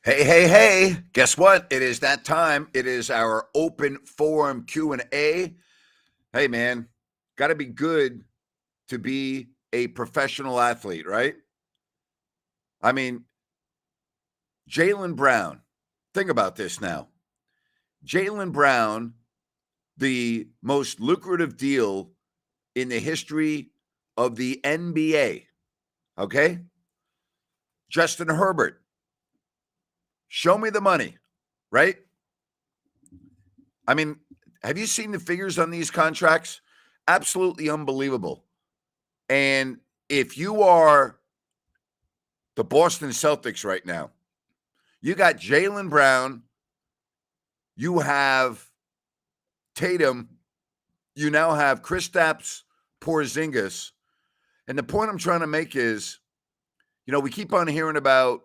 Hey, hey, hey, guess what? It is that time. It is our open forum Q&A. Hey, man, got to be good to be a professional athlete, right? I mean, Jaylen Brown, think about this now. Jaylen Brown, the most lucrative deal in the history of the NBA, okay? Justin Herbert, show me the money, right? I mean, have you seen the figures on these contracts? Absolutely unbelievable. And if you are the Boston Celtics right now, you got Jaylen Brown, you have Tatum, you now have Kristaps Porzingis. And the point I'm trying to make is, we keep on hearing about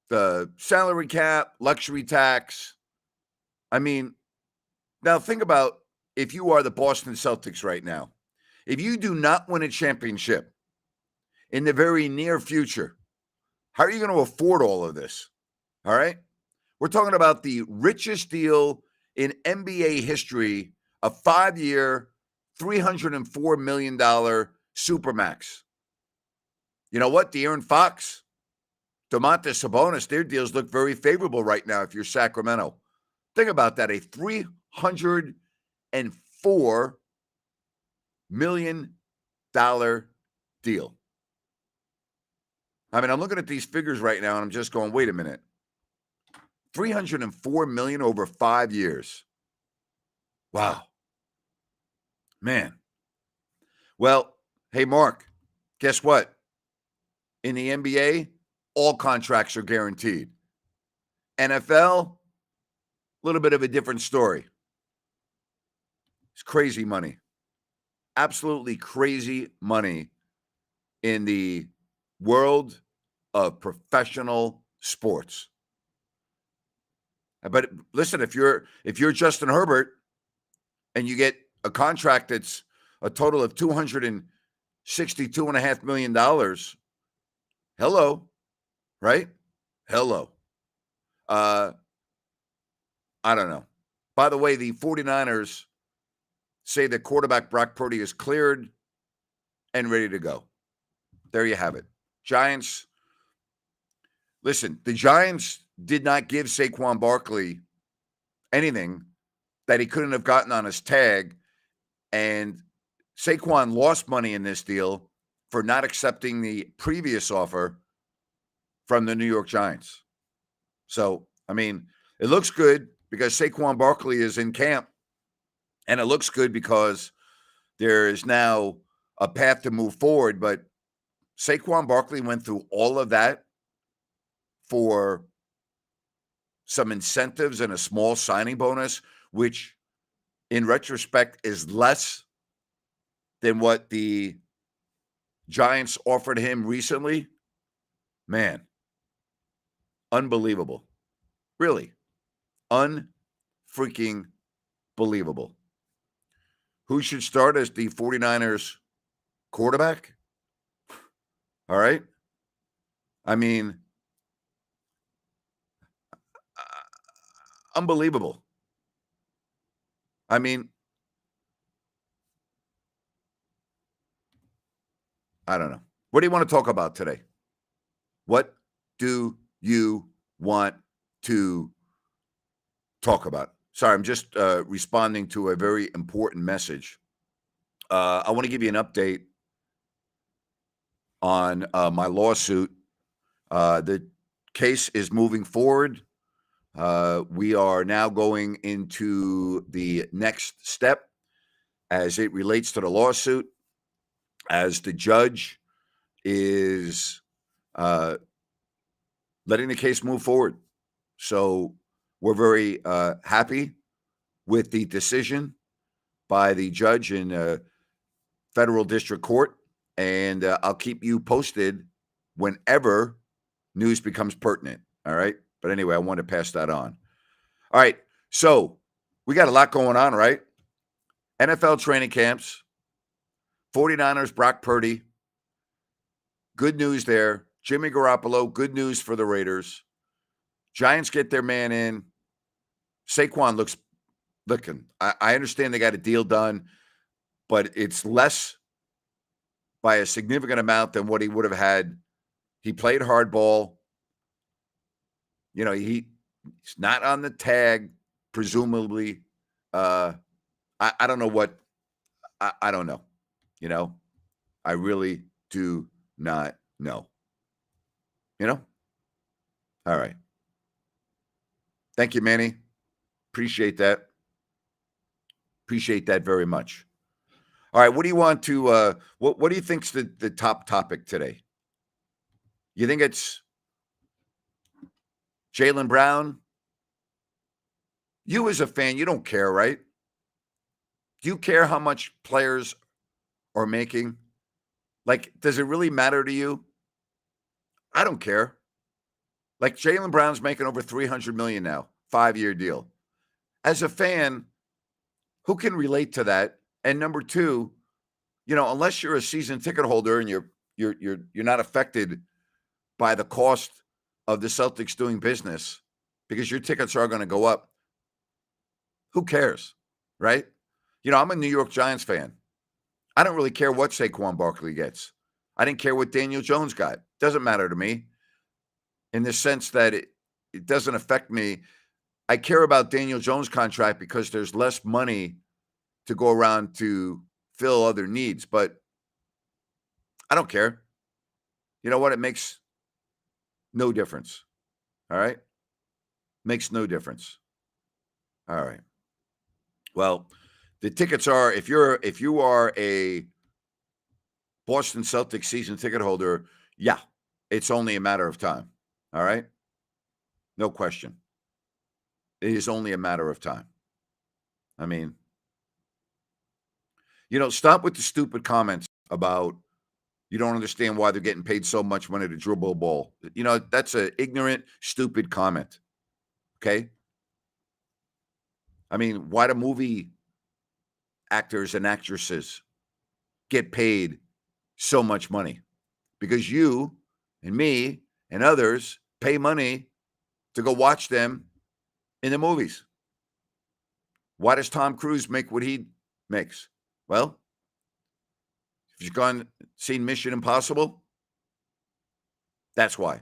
the salary cap, luxury tax. I mean, now think about if you are the Boston Celtics right now. If you do not win a championship in the very near future, how are you going to afford all of this? All right. We're talking about the richest deal in NBA history, a 5-year, $304 million Supermax. You know what? De'Aaron Fox, Domantas Sabonis, their deals look very favorable right now if you're Sacramento. Think about that, a $304 million deal. I mean, I'm looking at these figures right now and I'm just going, wait a minute. 304 million over 5 years. Wow. Man. Well, hey Mark, guess what? In the NBA, all contracts are guaranteed. NFL, a little bit of a different story. It's crazy money. Absolutely crazy money in the world of professional sports. But listen, if you're Justin Herbert and you get a contract that's a total of $262.5 million, hello, right? Hello. I don't know. By the way, the 49ers say that quarterback Brock Purdy is cleared and ready to go. There you have it. Giants. Listen, the Giants did not give Saquon Barkley anything that he couldn't have gotten on his tag. And Saquon lost money in this deal for not accepting the previous offer from the New York Giants. So, I mean, it looks good because Saquon Barkley is in camp. And it looks good because there is now a path to move forward. But Saquon Barkley went through all of that for some incentives and a small signing bonus, which in retrospect is less than what the Giants offered him recently. Man, unbelievable. Really, unfreaking believable. Who should start as the 49ers quarterback? All right. I mean, unbelievable. I mean, I don't know. What do you want to talk about today? What do you want to talk about? Sorry, I'm just responding to a very important message. I want to give you an update on my lawsuit. The case is moving forward. We are now going into the next step as it relates to the lawsuit, as the judge is letting the case move forward. So we're very happy with the decision by the judge in federal district court, and I'll keep you posted whenever news becomes pertinent. All right. But anyway, I want to pass that on. All right. So we got a lot going on, right? NFL training camps, 49ers, Brock Purdy. Good news there. Jimmy Garoppolo, good news for the Raiders. Giants get their man in. Saquon looking. I understand they got a deal done, but it's less by a significant amount than what he would have had. He played hardball. He's not on the tag, presumably. I don't know what I don't know. I really do not know. All right. Thank you, Manny. Appreciate that. Appreciate that very much. All right. What do you want to what do you think's the top topic today? You think it's Jaylen Brown? You as a fan, you don't care, right? Do you care how much players are making? Like, does it really matter to you? I don't care. Like, Jaylen Brown's making over $300 million now, 5-year deal. As a fan, who can relate to that? And number two, unless you're a season ticket holder and you're not affected by the cost of the Celtics doing business because your tickets are going to go up, who cares, right? I'm a New York Giants fan. I don't really care what Saquon Barkley gets. I didn't care what Daniel Jones got. Doesn't matter to me in the sense that it doesn't affect me. I care about Daniel Jones' contract because there's less money to go around to fill other needs, but I don't care. You know what? It makes no difference. All right? Makes no difference. All right. Well, the tickets are if you are a Boston Celtics season ticket holder, yeah, it's only a matter of time. All right? No question. It is only a matter of time. I mean, stop with the stupid comments about you don't understand why they're getting paid so much money to dribble a ball. That's an ignorant, stupid comment. Okay? I mean, why do movie actors and actresses get paid so much money? Because you and me and others pay money to go watch them in the movies. Why does Tom Cruise make what he makes? Well, if you've seen Mission Impossible, that's why.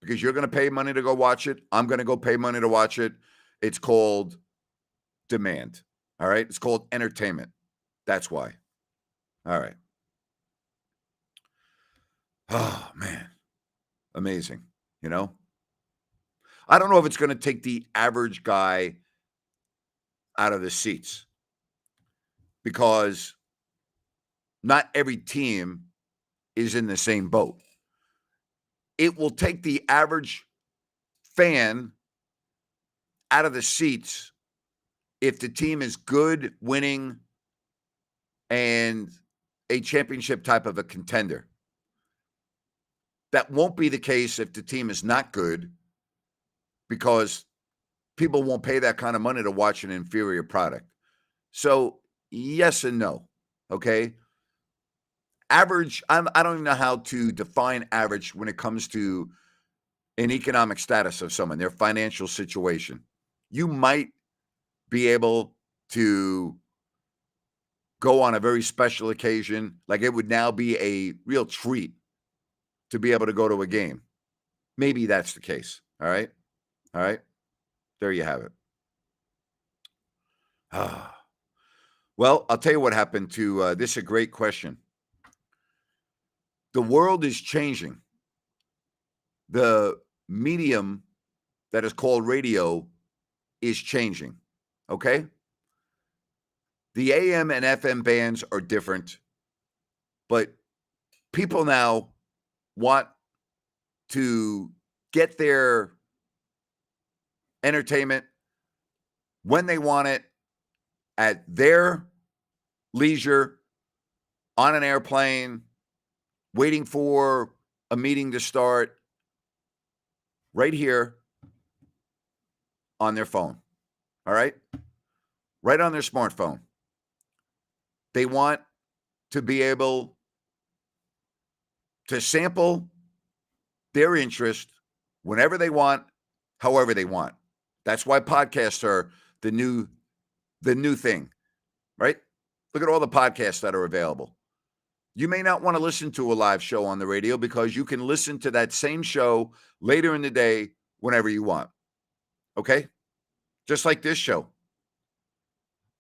Because you're going to pay money to go watch it. I'm going to go pay money to watch it. It's called demand. All right? It's called entertainment. That's why. All right. Oh, man. Amazing. I don't know if it's going to take the average guy out of the seats because not every team is in the same boat. It will take the average fan out of the seats if the team is good, winning, and a championship type of a contender. That won't be the case if the team is not good because people won't pay that kind of money to watch an inferior product. So, yes and no, okay? Average, I don't even know how to define average when it comes to an economic status of someone, their financial situation. You might be able to go on a very special occasion. Like it would now be a real treat to be able to go to a game. Maybe that's the case. All right. All right. There you have it. Well, I'll tell you what happened to this is a great question. The world is changing. The medium that is called radio is changing. Okay. The AM and FM bands are different, but people now want to get their entertainment when they want it at their leisure, on an airplane, waiting for a meeting to start, right here on their phone. All right? Right on their smartphone. They want to be able to sample their interest whenever they want, however they want. That's why podcasts are the new thing, right? Look at all the podcasts that are available. You may not want to listen to a live show on the radio because you can listen to that same show later in the day whenever you want. Okay? Just like this show.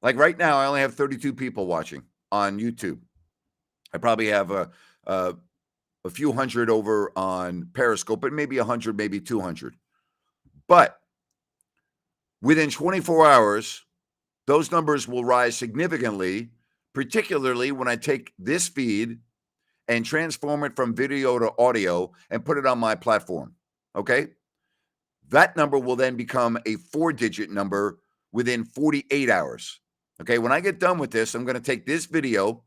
Like right now, I only have 32 people watching on YouTube. I probably have a few hundred over on Periscope, but maybe 100, maybe 200. But within 24 hours, those numbers will rise significantly, particularly when I take this feed and transform it from video to audio and put it on my platform. Okay? That number will then become a 4-digit number within 48 hours. Okay? When I get done with this, I'm going to take this video.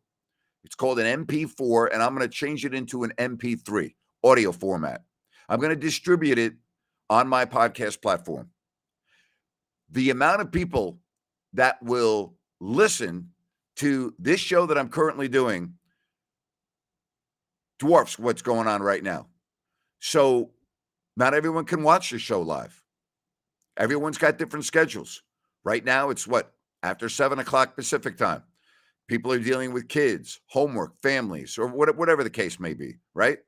It's called an MP4, and I'm going to change it into an MP3 audio format. I'm going to distribute it on my podcast platform. The amount of people that will listen to this show that I'm currently doing dwarfs what's going on right now. So not everyone can watch the show live. Everyone's got different schedules. Right now, it's after 7 o'clock Pacific time. People are dealing with kids, homework, families, or whatever the case may be, right?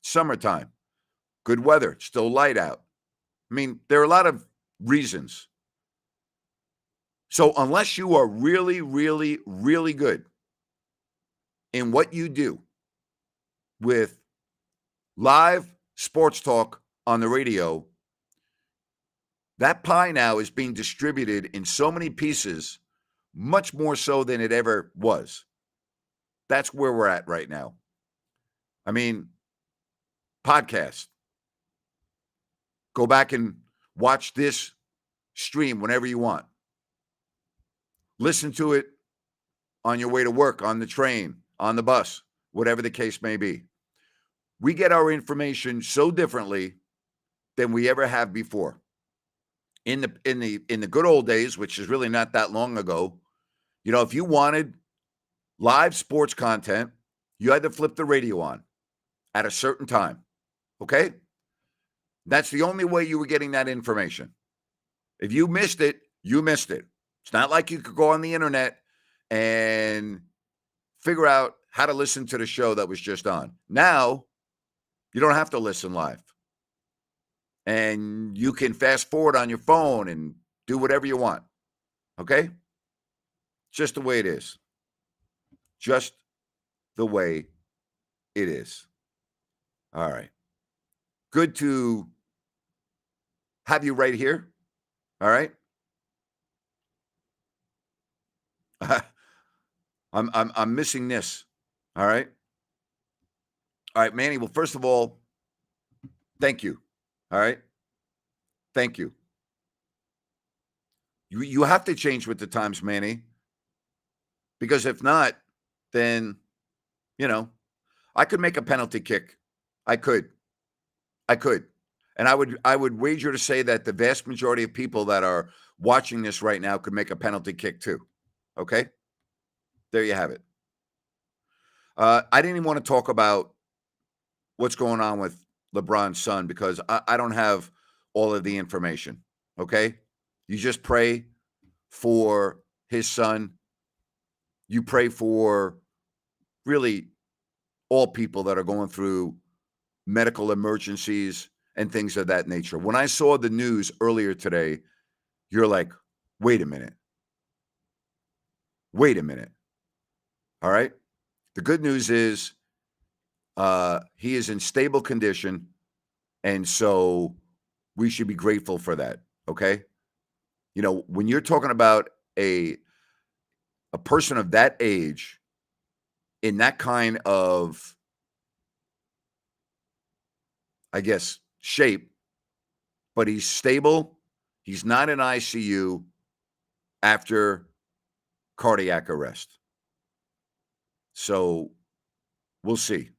Summertime, good weather, still light out. I mean, there are a lot of reasons. So unless you are really, really, really good in what you do with live sports talk on the radio, that pie now is being distributed in so many pieces, much more so than it ever was. That's where we're at right now. I mean, podcast. Go back and watch this stream whenever you want. Listen to it on your way to work, on the train, on the bus, whatever the case may be. We get our information so differently than we ever have before. In the good old days, which is really not that long ago, if you wanted live sports content, you had to flip the radio on at a certain time. Okay? That's the only way you were getting that information. If you missed it, you missed it. It's not like you could go on the internet and figure out how to listen to the show that was just on. Now, you don't have to listen live. And you can fast forward on your phone and do whatever you want. Okay? Just the way it is. Just the way it is. All right. Good to have you right here. All right. I'm missing this. All right. All right, Manny. Well, first of all, thank you. All right. Thank you. You have to change with the times, Manny. Because if not, then, I could make a penalty kick. I could. And I would wager to say that the vast majority of people that are watching this right now could make a penalty kick too. Okay? There you have it. I didn't even want to talk about what's going on with LeBron's son because I don't have all of the information. Okay? You just pray for his son. You pray for really all people that are going through medical emergencies and things of that nature. When I saw the news earlier today, you're like, wait a minute. All right. The good news is he is in stable condition. And so we should be grateful for that. Okay. When you're talking about a person of that age in that kind of, I guess, shape, but he's stable. He's not in ICU after cardiac arrest. So we'll see.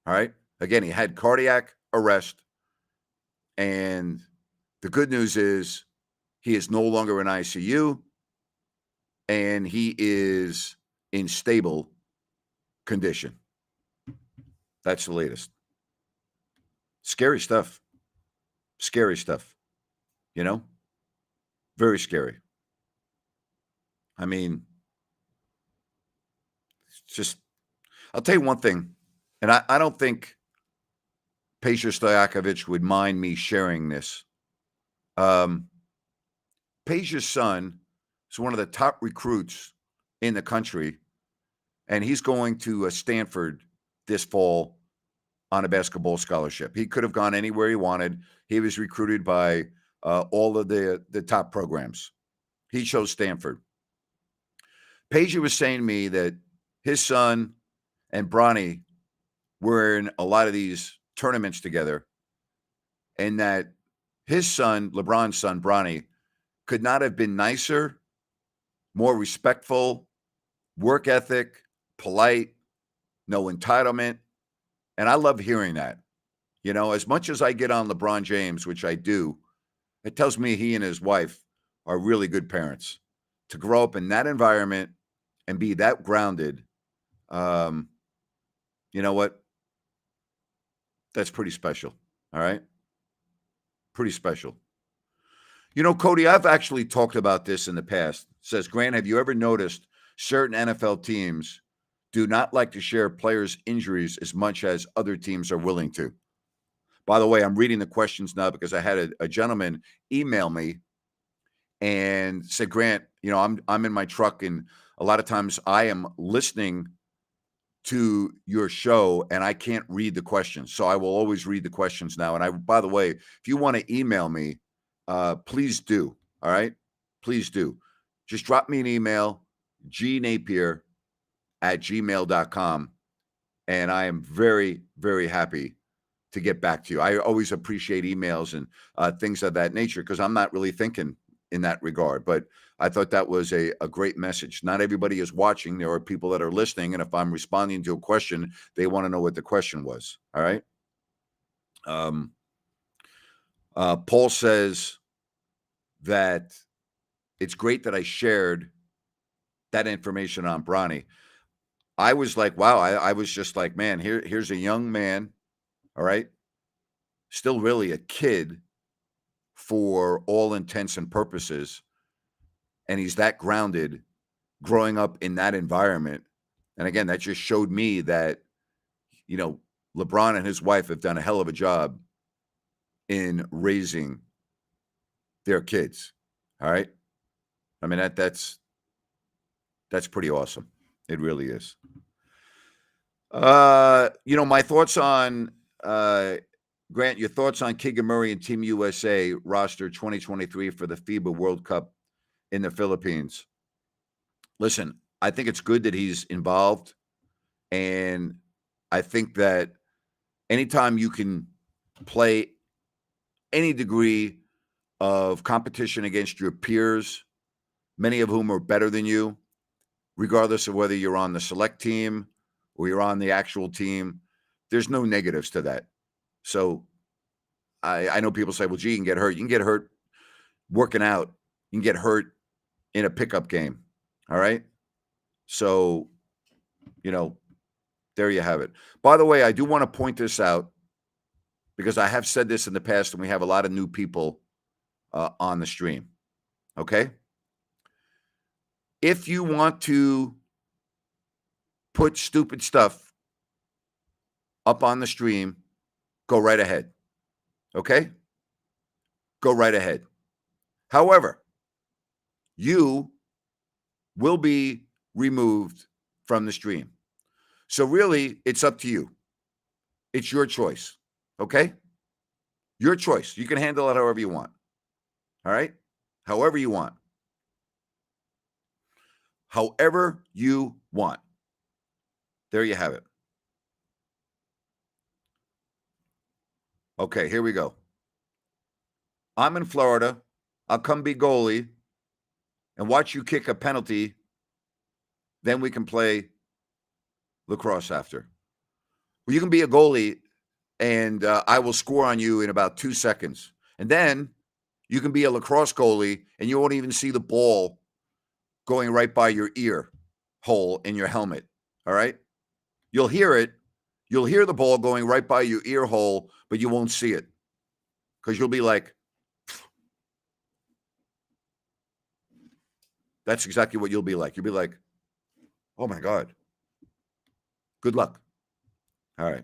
All right. Again, he had cardiac arrest. And the good news is he is no longer in ICU and he is in stable condition. That's the latest. Scary stuff. Scary stuff. you know? Very scary. I mean, it's just, I'll tell you one thing, and I don't think Peja Stojakovic would mind me sharing this. Um, Peja's son is one of the top recruits in the country, and he's going to Stanford this fall on a basketball scholarship. He could have gone anywhere he wanted. He was recruited by all of the top programs. He chose Stanford. Peja was saying to me that his son and Bronny were in a lot of these tournaments together, and that his son, LeBron's son, Bronny, could not have been nicer, more respectful, work ethic, polite, no entitlement. And I love hearing that. You know, as much as I get on LeBron James, which I do, it tells me he and his wife are really good parents. To grow up in that environment and be that grounded, um, you know what? That's pretty special. All right. Pretty special. You know, Cody, I've actually talked about this in the past. Says, Grant, have you ever noticed certain NFL teams do not like to share players' injuries as much as other teams are willing to? By the way, I'm reading the questions now because I had a gentleman email me and said, Grant, you know, I'm in my truck, and a lot of times I am listening to your show and I can't read the questions. So I will always read the questions now. And I, by the way, if you want to email me, please do. All right. Please do. Just drop me an email, gnapier@gmail.com. And I am very, very happy to get back to you. I always appreciate emails and things of that nature because I'm not really thinking in that regard. But I thought that was a great message. Not everybody is watching. There are people that are listening. And if I'm responding to a question, they want to know what the question was. All right. Paul says that it's great that I shared that information on Bronny. I was like, wow. I was just like, man, here's a young man. All right. Still really a kid for all intents and purposes. And he's that grounded growing up in that environment. And again, that just showed me that, you know, LeBron and his wife have done a hell of a job in raising their kids. All right. I mean, that's pretty awesome. It really is. You know, my thoughts on Grant, your thoughts on Keegan Murray and Team USA roster 2023 for the FIBA World Cup in the Philippines. Listen, I think it's good that he's involved. And I think that anytime you can play any degree of competition against your peers, many of whom are better than you, regardless of whether you're on the select team or you're on the actual team, there's no negatives to that. So I know people say, well, gee, you can get hurt. You can get hurt working out. You can get hurt in a pickup game. All right. So, you know, there you have it. By the way, I do want to point this out because I have said this in the past and we have a lot of new people on the stream. Okay. If you want to put stupid stuff up on the stream, go right ahead. Okay? Go right ahead. However, you will be removed from the stream. So really, it's up to you. It's your choice. Okay? Your choice. You can handle it however you want. All right? However you want. However you want. There you have it. Okay, here we go. I'm in Florida. I'll come be goalie and watch you kick a penalty. Then we can play lacrosse after. Well, you can be a goalie and I will score on you in about 2 seconds. And then you can be a lacrosse goalie and you won't even see the ball going right by your ear hole in your helmet. All right? You'll hear it. You'll hear the ball going right by your ear hole, but you won't see it because you'll be like, That's exactly what you'll be like. You'll be like, oh my God, good luck. All right.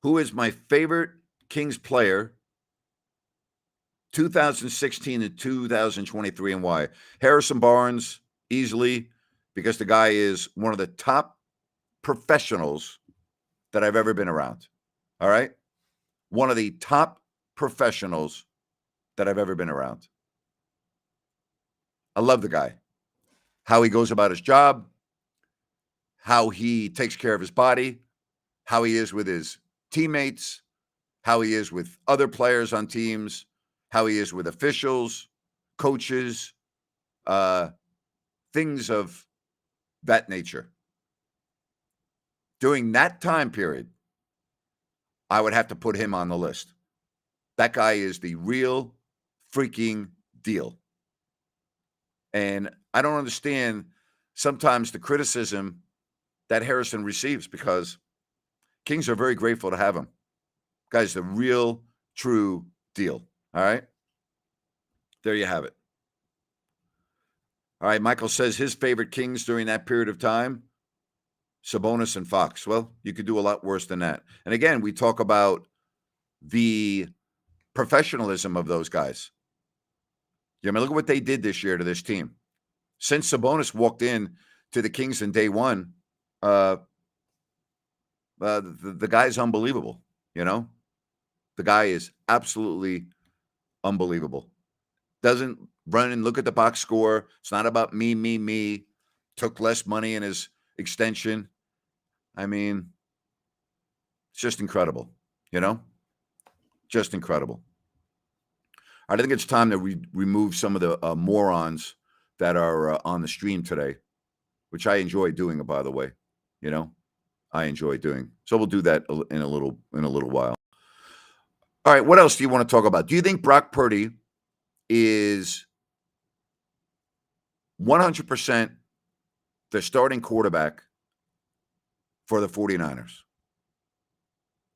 Who is my favorite Kings player 2016 to 2023 and why? Harrison Barnes, easily, because the guy is one of the top professionals that I've ever been around. All right? One of the top professionals that I've ever been around. I love the guy. How he goes about his job, how he takes care of his body, how he is with his teammates, how he is with other players on teams, how he is with officials, coaches, things of that nature. During that time period, I would have to put him on the list. That guy is the real freaking deal. And I don't understand sometimes the criticism that Harrison receives because Kings are very grateful to have him. Guy's the real, true deal. All right? There you have it. All right, Michael says his favorite Kings during that period of time, Sabonis and Fox. Well, you could do a lot worse than that. And again, we talk about the professionalism of those guys. I mean, look at what they did this year to this team. Since Sabonis walked in to the Kings in day one, the guy's unbelievable, you know? The guy is absolutely unbelievable. Doesn't run and look at the box score. It's not about me. Took less money in his extension. I mean, it's just incredible, you know? Just incredible. I think it's time to remove some of the morons that are on the stream today, which I enjoy doing, by the way. You know, I enjoy doing. So we'll do that in a little while. All right, what else do you want to talk about? Do you think Brock Purdy is 100% the starting quarterback for the 49ers?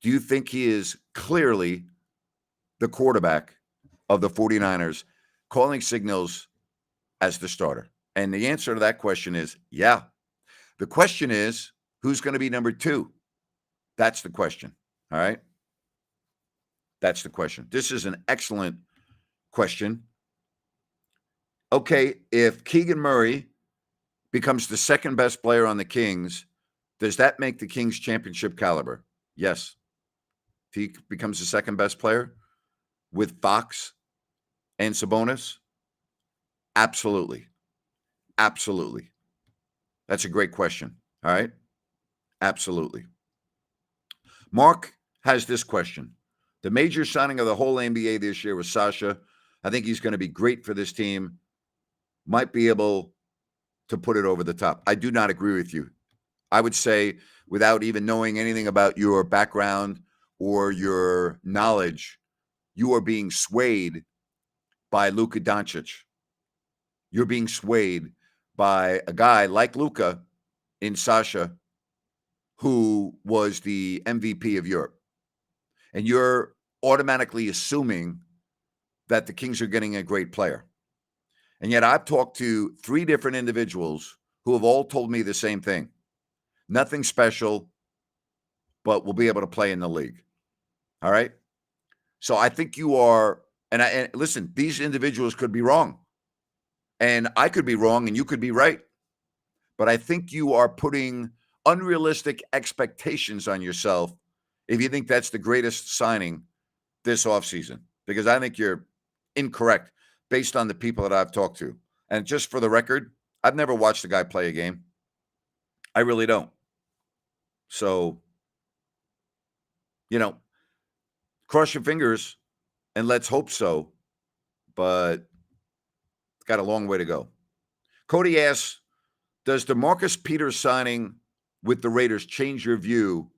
Do you think he is clearly the quarterback of the 49ers, calling signals as the starter? And the answer to that question is yeah. The question is, who's going to be number 2? That's the question. All right? That's the question. This is an excellent question. Okay, if Keegan Murray becomes the second best player on the Kings, does that make the Kings championship caliber? Yes. If he becomes the second best player with Fox and Sabonis, absolutely. Absolutely. That's a great question. All right? Absolutely. Mark has this question. The major signing of the whole NBA this year was Sasha. I think he's going to be great for this team. Might be able to put it over the top. I do not agree with you. I would say, without even knowing anything about your background or your knowledge, you are being swayed by Luka Doncic. You're being swayed by a guy like Luka in Sasha, who was the MVP of Europe. And you're automatically assuming that the Kings are getting a great player. And yet I've talked to 3 different individuals who have all told me the same thing. Nothing special, but will be able to play in the league. All right? So I think you are, and listen, these individuals could be wrong. And I could be wrong and you could be right. But I think you are putting unrealistic expectations on yourself if you think that's the greatest signing this offseason, because I think you're incorrect based on the people that I've talked to. And just for the record, I've never watched a guy play a game. I really don't. So, you know, cross your fingers and let's hope so. But it's got a long way to go. Cody asks, does DeMarcus Peters signing with the Raiders change your view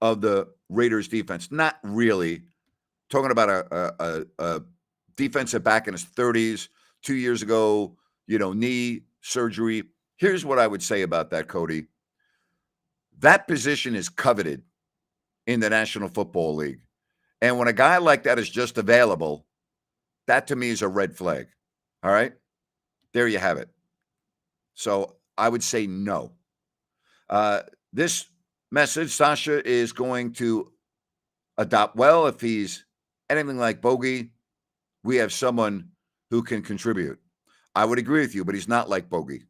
of the Raiders defense? Not really. Talking about a defensive back in his 30s, 2 years ago, knee surgery. Here's what I would say about that, Cody. That position is coveted in the National Football League. And when a guy like that is just available, that to me is a red flag. All right? There you have it. So I would say no. This message, Sasha is going to adopt well. If he's anything like Bogey, we have someone who can contribute. I would agree with you, but he's not like Bogey.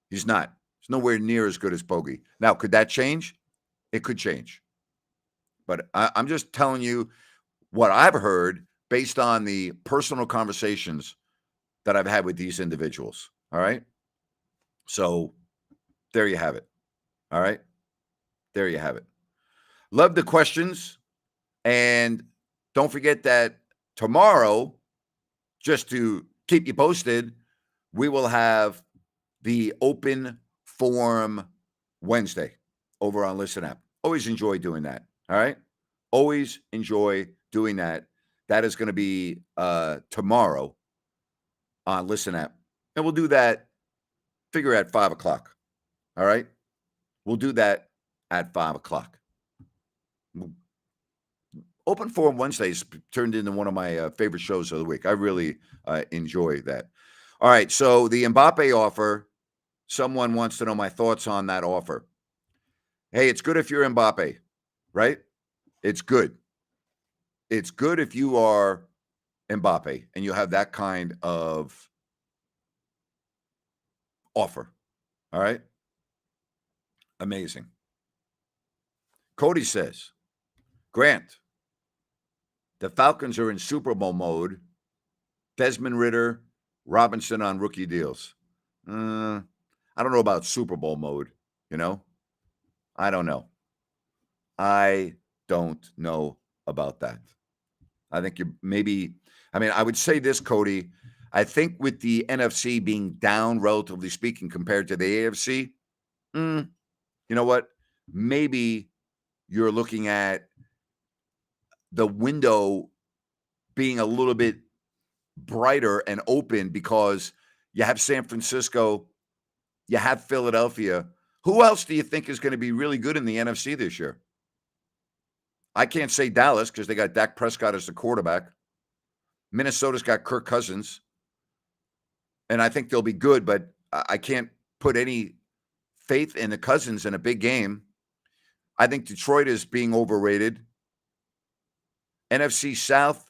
He's not. He's nowhere near as good as Bogey. Now, could that change? It could change. But I'm just telling you what I've heard based on the personal conversations that I've had with these individuals. All right. So there you have it. All right. There you have it. Love the questions. And don't forget that tomorrow, just to keep you posted, we will have the open forum Wednesday over on Listen App. Always enjoy doing that. All right. Always enjoy doing that. That is going to be tomorrow on Listen App. And we'll do that, figure at 5 o'clock. All right. We'll do that at 5 o'clock. Open Forum Wednesdays turned into one of my favorite shows of the week. I really enjoy that. All right. So the Mbappe offer, someone wants to know my thoughts on that offer. Hey, it's good if you're Mbappe, right? It's good. It's good if you are Mbappe and you have that kind of offer. All right. Amazing. Cody says, Grant, the Falcons are in Super Bowl mode. Desmond Ridder, Robinson on rookie deals. I don't know about Super Bowl mode, you know? I don't know. I don't know about that. I think you maybe, I would say this, Cody. I think with the NFC being down, relatively speaking, compared to the AFC, you know what? Maybe you're looking at the window being a little bit brighter and open because you have San Francisco, you have Philadelphia. Who else do you think is going to be really good in the NFC this year? I can't say Dallas because they got Dak Prescott as the quarterback. Minnesota's got Kirk Cousins. And I think they'll be good, but I can't put any faith in the Cousins in a big game. I think Detroit is being overrated. NFC South,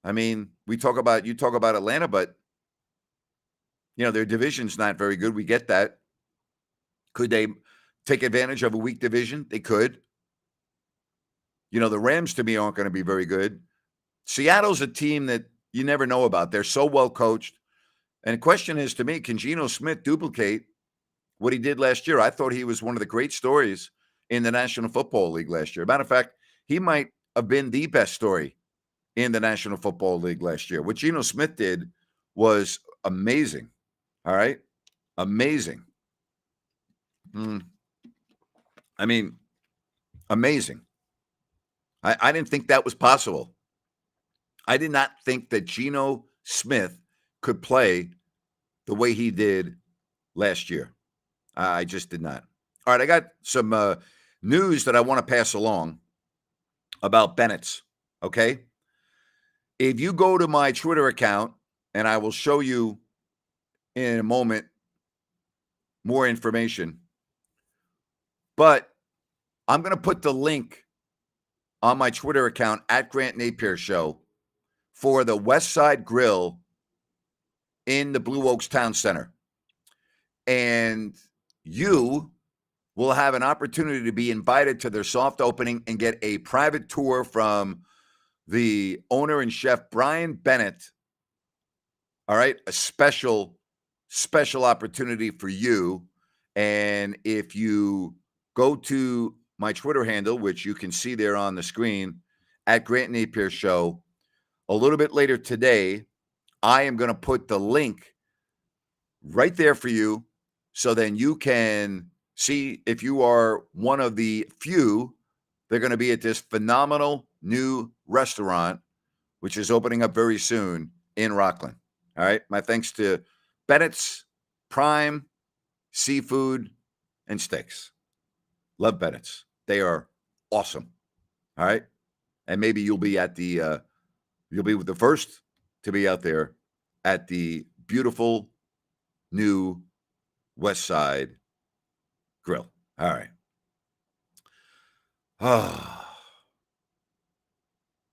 you talk about Atlanta, but their division's not very good. We get that. Could they take advantage of a weak division? They could. The Rams to me aren't going to be very good. Seattle's a team that you never know about. They're so well coached. And the question is to me, can Geno Smith duplicate what he did last year? I thought he was one of the great stories in the National Football League last year. Matter of fact, he might have been the best story in the National Football League last year. What Geno Smith did was amazing. All right? Amazing. Amazing. I didn't think that was possible. I did not think that Geno Smith could play the way he did last year. I just did not. All right, I got some news that I want to pass along about Bennett's, okay? If you go to my Twitter account, and I will show you in a moment more information, but I'm going to put the link on my Twitter account at Grant Napier Show for the West Side Grill in the Blue Oaks Town Center. And you will have an opportunity to be invited to their soft opening and get a private tour from the owner and chef, Brian Bennett. All right, a special opportunity for you. And if you go to my Twitter handle, which you can see there on the screen, at Grant Napier Show, a little bit later today, I am going to put the link right there for you so then you can see if you are one of the few. They're going to be at this phenomenal new restaurant, which is opening up very soon in Rockland. All right. My thanks to Bennett's Prime Seafood and Steaks. Love Bennett's. They are awesome. All right. And maybe you'll be at the, you'll be the first to be out there at the beautiful new West Side Grill. All right.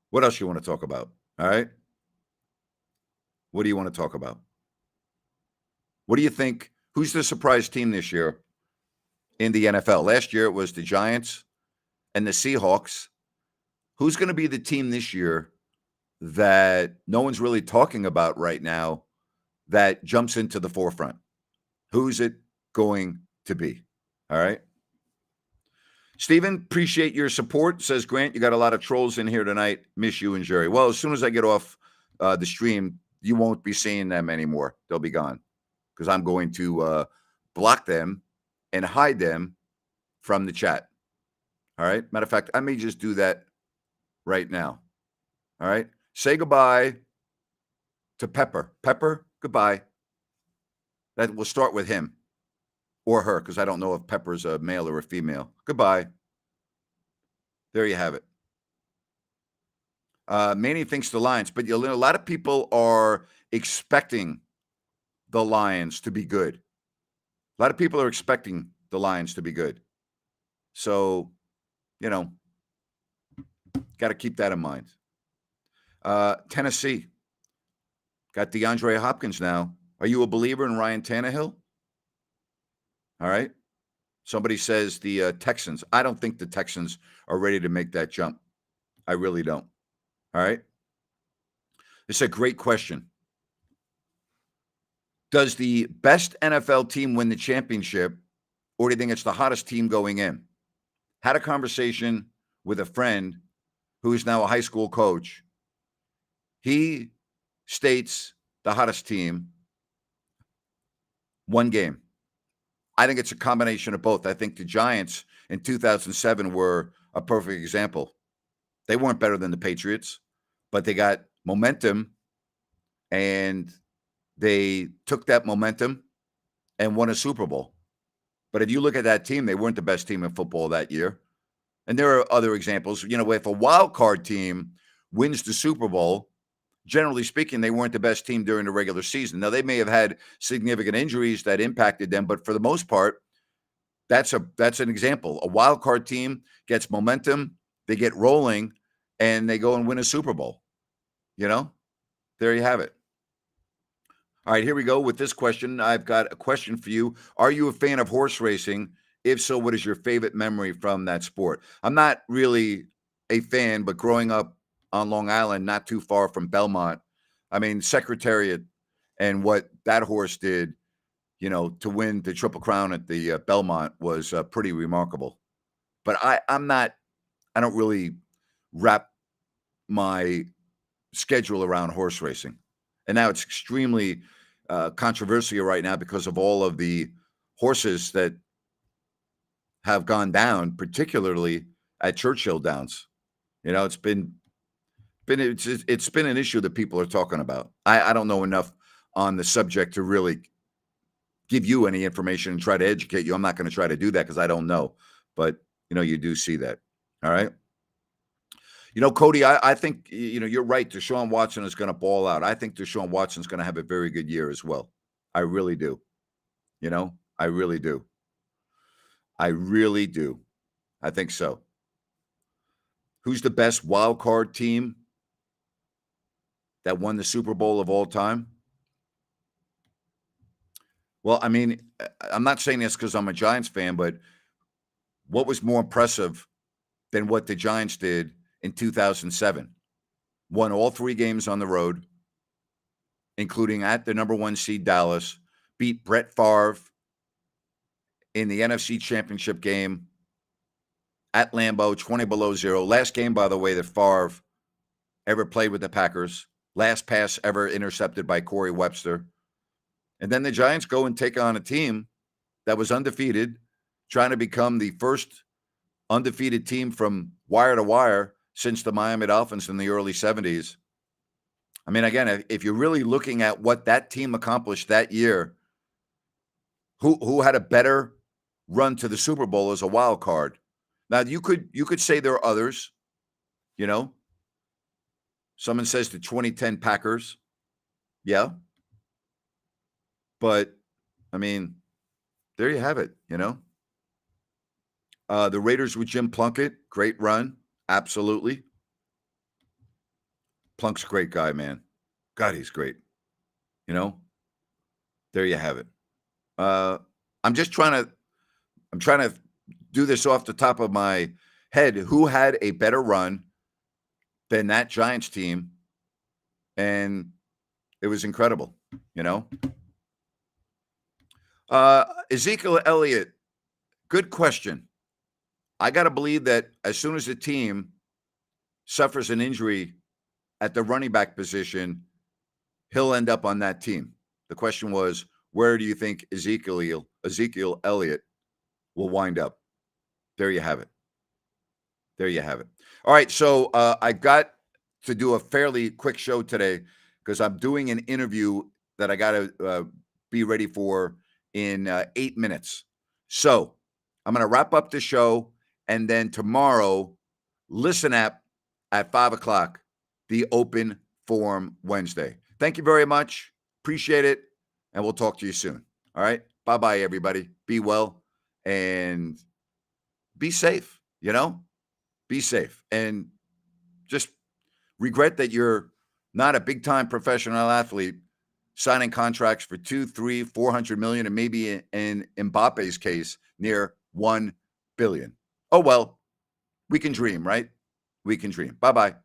What else you want to talk about? All right. What do you want to talk about? What do you think? Who's the surprise team this year in the NFL? Last year it was the Giants and the Seahawks. Who's going to be the team this year that no one's really talking about right now that jumps into the forefront? Who's it going to be? All right. Steven, appreciate your support. Says Grant, you got a lot of trolls in here tonight. Miss you and Jerry. Well, as soon as I get off the stream, you won't be seeing them anymore. They'll be gone because I'm going to block them and hide them from the chat. All right. Matter of fact, I may just do that right now. All right. Say goodbye to Pepper. Pepper, goodbye. That will start with him or her because I don't know if Pepper's a male or a female. Goodbye. There you have it. Manny thinks the Lions, but a lot of people are expecting the Lions to be good. A lot of people are expecting the Lions to be good. So, got to keep that in mind. Tennessee got DeAndre Hopkins now. Are you a believer in Ryan Tannehill? All right. Somebody says the Texans. I don't think the Texans are ready to make that jump. I really don't. All right. It's a great question. Does the best NFL team win the championship, or do you think it's the hottest team going in? Had a conversation with a friend who is now a high school coach. He states the hottest team one game. I think it's a combination of both. I think the Giants in 2007 were a perfect example. They weren't better than the Patriots, but they got momentum, and they took that momentum and won a Super Bowl. But if you look at that team, they weren't the best team in football that year. And there are other examples. If a wild card team wins the Super Bowl, generally speaking, they weren't the best team during the regular season. Now, they may have had significant injuries that impacted them, but for the most part, that's an example. A wild card team gets momentum, they get rolling, and they go and win a Super Bowl. There you have it. All right, here we go with this question. I've got a question for you. Are you a fan of horse racing? If so, what is your favorite memory from that sport? I'm not really a fan, but growing up on Long Island, not too far from Belmont, Secretariat and what that horse did, to win the Triple Crown at the Belmont was pretty remarkable. But I don't really wrap my schedule around horse racing. And now it's extremely controversial right now because of all of the horses that have gone down, particularly at Churchill Downs. It's been an issue that people are talking about. I don't know enough on the subject to really give you any information and try to educate you. I'm not going to try to do that because I don't know. But, you do see that. All right. Cody, I think, you're right. Deshaun Watson is going to ball out. I think Deshaun Watson is going to have a very good year as well. I really do. I really do. I really do. I think so. Who's the best wild card team that won the Super Bowl of all time? Well, I'm not saying this because I'm a Giants fan, but what was more impressive than what the Giants did in 2007? Won all 3 games on the road, including at the number 1 seed Dallas, beat Brett Favre in the NFC Championship game at Lambeau, 20 below 0. Last game, by the way, that Favre ever played with the Packers. Last pass ever intercepted by Corey Webster. And then the Giants go and take on a team that was undefeated, trying to become the first undefeated team from wire to wire since the Miami Dolphins in the early 70s. Again, if you're really looking at what that team accomplished that year, who had a better run to the Super Bowl as a wild card? Now, you could say there are others, Someone says the 2010 Packers. Yeah. But I mean, there you have it, you know. The Raiders with Jim Plunkett, great run. Absolutely. Plunk's a great guy, man. God, he's great. You know, there you have it. Uh, I'm just trying to do this off the top of my head. Who had a better run than that Giants team? And it was incredible, you know. Ezekiel Elliott, good question. I got to believe that as soon as a team suffers an injury at the running back position, he'll end up on that team. The question was, where do you think Ezekiel Elliott will wind up? There you have it. There you have it. All right, so I got to do a fairly quick show today because I'm doing an interview that I got to be ready for in 8 minutes. So I'm going to wrap up the show, and then tomorrow, listen at 5 o'clock, the Open Forum Wednesday. Thank you very much. Appreciate it, and we'll talk to you soon. All right? Bye-bye, everybody. Be well, and be safe, you know? Be safe. And just regret that you're not a big-time professional athlete signing contracts for 2, 3, 400 million, and maybe in Mbappe's case, near 1 billion. Oh, well, we can dream, right? We can dream. Bye-bye.